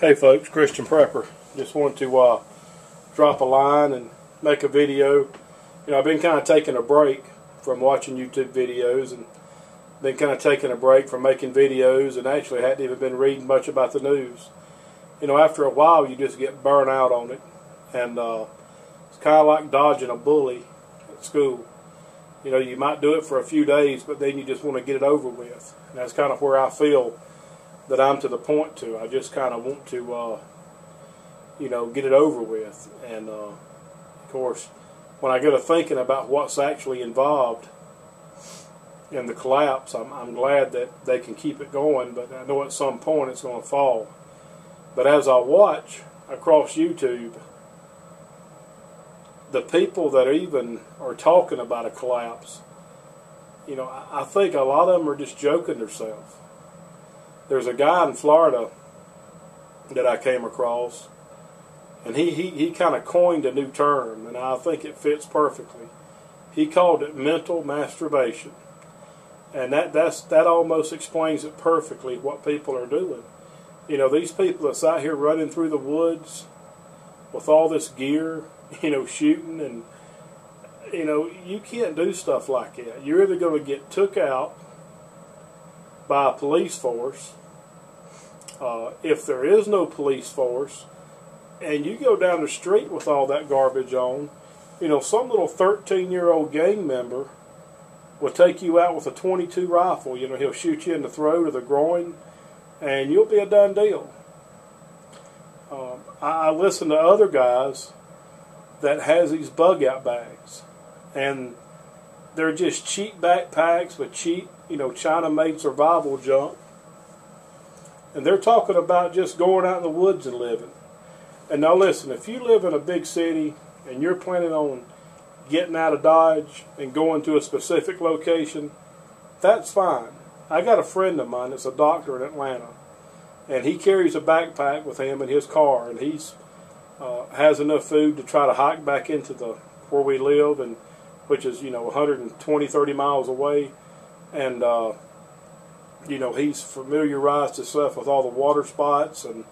Hey folks, Christian Prepper. Just want to drop a line and make a video. I've been kind of taking a break from watching YouTube videos and been kind of taking a break from making videos, and actually hadn't even been reading much about the news. After a while you just get burnt out on it, and it's kind of like dodging a bully at school. You might do it for a few days, but then you just want to get it over with. And that's kind of where I feel that I'm to the point to. I just kind of want to, get it over with. And, of course, when I get to thinking about what's actually involved in the collapse, I'm glad that they can keep it going, but I know at some point it's going to fall. But as I watch across YouTube, the people that even are talking about a collapse, I think a lot of them are just joking themselves. There's a guy in Florida that I came across, and he kind of coined a new term, and I think it fits perfectly. He called it mental masturbation, and that almost explains it perfectly, what people are doing. These people that's out here running through the woods with all this gear, shooting, and you can't do stuff like that. You're either going to get took out by a police force, if there is no police force, and you go down the street with all that garbage on, some little 13-year-old gang member will take you out with a .22 rifle. He'll shoot you in the throat or the groin, and you'll be a done deal. I listen to other guys that has these bug-out bags, and they're just cheap backpacks with cheap, China-made survival junk. And they're talking about just going out in the woods and living. And now listen, if you live in a big city and you're planning on getting out of Dodge and going to a specific location, that's fine. I got a friend of mine that's a doctor in Atlanta, and he carries a backpack with him in his car, and he's has enough food to try to hike back into where we live, and which is 120-30 miles away, and he's familiarized himself with all the water spots, and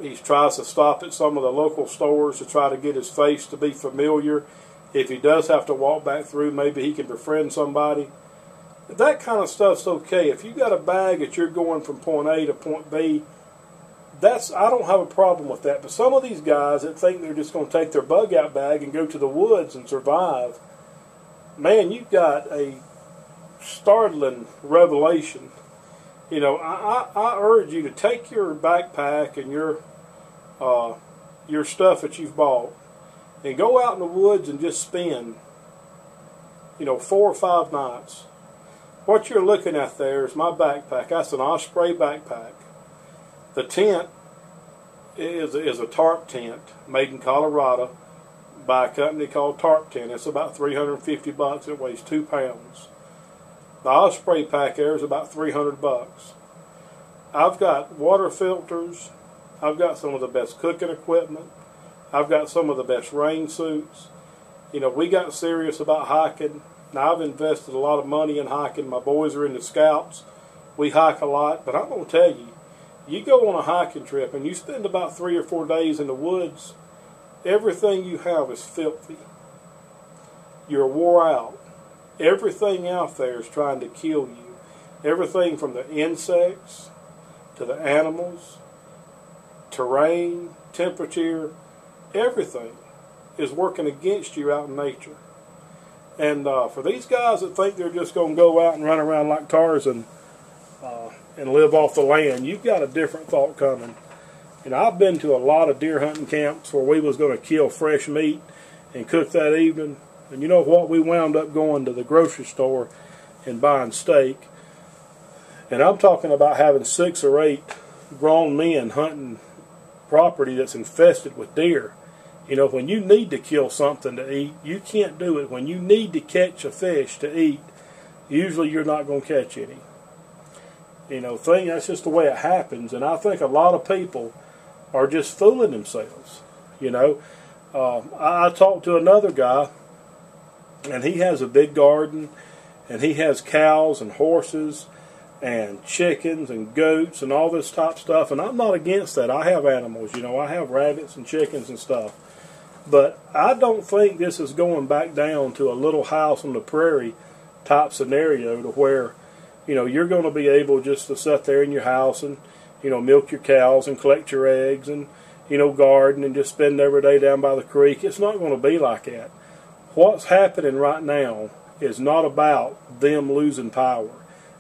he tries to stop at some of the local stores to try to get his face to be familiar. If he does have to walk back through, maybe he can befriend somebody. That kind of stuff's okay. If you got a bag that you're going from point A to point B, I don't have a problem with that. But some of these guys that think they're just going to take their bug-out bag and go to the woods and survive, man, you've got a startling revelation. I urge you to take your backpack and your stuff that you've bought and go out in the woods and just spend 4 or 5 nights. What you're looking at there is my backpack. That's an Osprey backpack. The tent is a tarp tent made in Colorado by a company called Tarp Tent. It's about $350. It weighs 2 pounds. The Osprey pack air is about $300. I've got water filters. I've got some of the best cooking equipment. I've got some of the best rain suits. We got serious about hiking. Now, I've invested a lot of money in hiking. My boys are into scouts. We hike a lot. But I'm going to tell you, you go on a hiking trip and you spend about 3 or 4 days in the woods, everything you have is filthy. You're wore out. Everything out there is trying to kill you. Everything from the insects to the animals, terrain, temperature, everything is working against you out in nature. And for these guys that think they're just going to go out and run around like Tarzan and live off the land, you've got a different thought coming. I've been to a lot of deer hunting camps where we was going to kill fresh meat and cook that evening. And you know what? We wound up going to the grocery store and buying steak. And I'm talking about having 6 or 8 grown men hunting property that's infested with deer. When you need to kill something to eat, you can't do it. When you need to catch a fish to eat, usually you're not going to catch any. That's just the way it happens. And I think a lot of people are just fooling themselves. I talked to another guy, and he has a big garden, and he has cows and horses, and chickens and goats and all this type stuff. And I'm not against that. I have animals, you know, I have rabbits and chickens and stuff. But I don't think this is going back down to a little house on the prairie type scenario to where, you know, you're going to be able just to sit there in your house and, you know, milk your cows and collect your eggs and, you know, garden and just spend every day down by the creek. It's not going to be like that. What's happening right now is not about them losing power.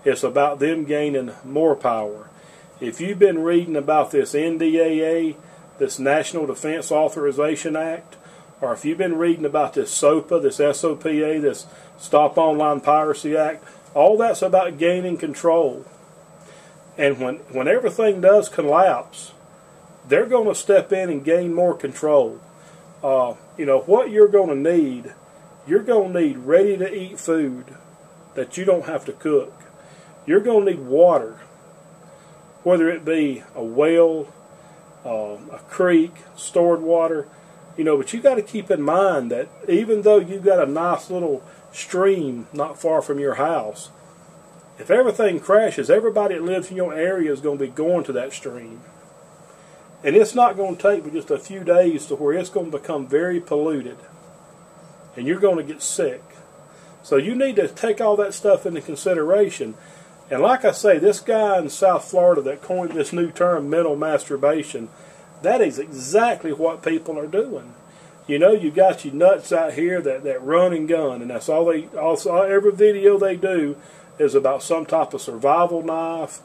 It's about them gaining more power. If you've been reading about this NDAA, this National Defense Authorization Act, or if you've been reading about this SOPA, this SOPA, this Stop Online Piracy Act, all that's about gaining control. And when everything does collapse, they're going to step in and gain more control. You know, what you're going to need, you're going to need ready-to-eat food that you don't have to cook. You're going to need water, whether it be a well, a creek, stored water, you know, but you got to keep in mind that even though you've got a nice little stream not far from your house, if everything crashes, everybody that lives in your area is going to be going to that stream. And it's not going to take but just a few days to where it's going to become very polluted. And you're going to get sick. So you need to take all that stuff into consideration. And like I say, this guy in South Florida that coined this new term, mental masturbation, that is exactly what people are doing. You know, you got your nuts out here that run and gun, and that's all every video they do is about some type of survival knife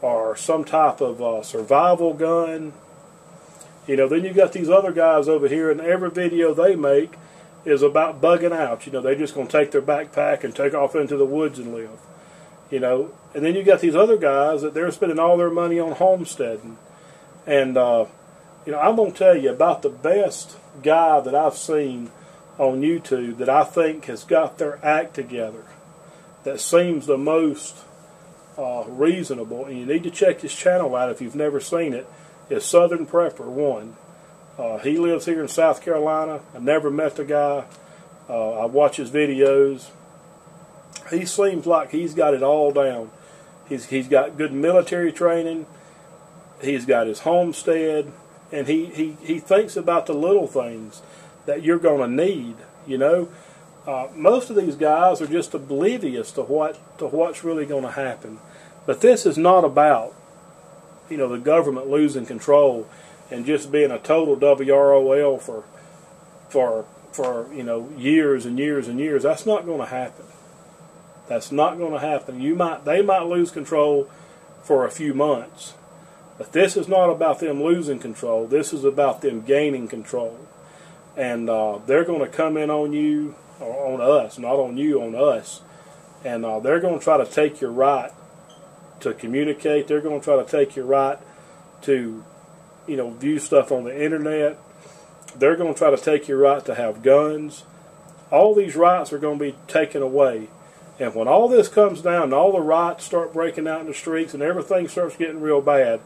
or some type of survival gun. You know, then you got these other guys over here, and every video they make is about bugging out. You know, they're just going to take their backpack and take off into the woods and live. You know, and then you got these other guys that they're spending all their money on homesteading. And, you know, I'm going to tell you about the best guy that I've seen on YouTube that I think has got their act together, that seems the most reasonable, and you need to check his channel out if you've never seen it, is Southern Prepper 1. He lives here in South Carolina. I never met the guy. I watch his videos. He seems like he's got it all down. He's got good military training. He's got his homestead, and he thinks about the little things that you're going to need. You know, most of these guys are just oblivious to what's really going to happen. But this is not about, you know, the government losing control and just being a total WROL for you know, years and years and years. That's not going to happen. That's not going to happen. They might lose control for a few months, but this is not about them losing control. This is about them gaining control, and they're going to come in on you, or on us, not on you, on us, and they're going to try to take your right to communicate. They're going to try to take your right to, you know, view stuff on the internet. They're going to try to take your right to have guns. All these rights are going to be taken away. And when all this comes down and all the riots start breaking out in the streets and everything starts getting real bad,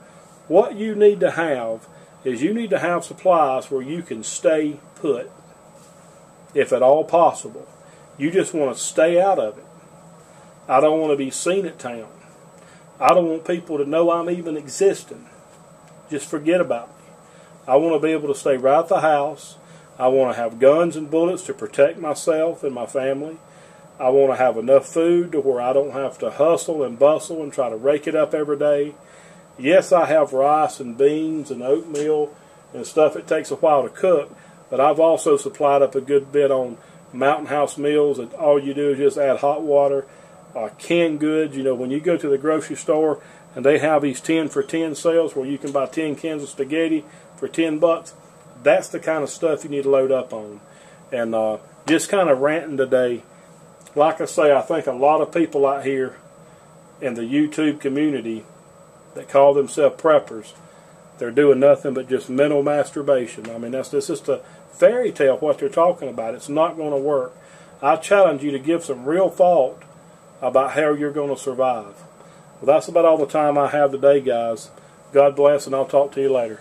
what you need to have is you need to have supplies where you can stay put, if at all possible. You just want to stay out of it. I don't want to be seen at town. I don't want people to know I'm even existing. Just forget about me. I want to be able to stay right at the house. I want to have guns and bullets to protect myself and my family. I want to have enough food to where I don't have to hustle and bustle and try to rake it up every day. Yes, I have rice and beans and oatmeal and stuff it takes a while to cook, but I've also supplied up a good bit on Mountain House meals, and all you do is just add hot water, canned goods. You know, when you go to the grocery store and they have these 10 for 10 sales where you can buy 10 cans of spaghetti for $10, that's the kind of stuff you need to load up on. And just kind of ranting today. Like I say, I think a lot of people out here in the YouTube community that call themselves preppers, they're doing nothing but just mental masturbation. I mean, that's just a fairy tale what they're talking about. It's not going to work. I challenge you to give some real thought about how you're going to survive. Well, that's about all the time I have today, guys. God bless, and I'll talk to you later.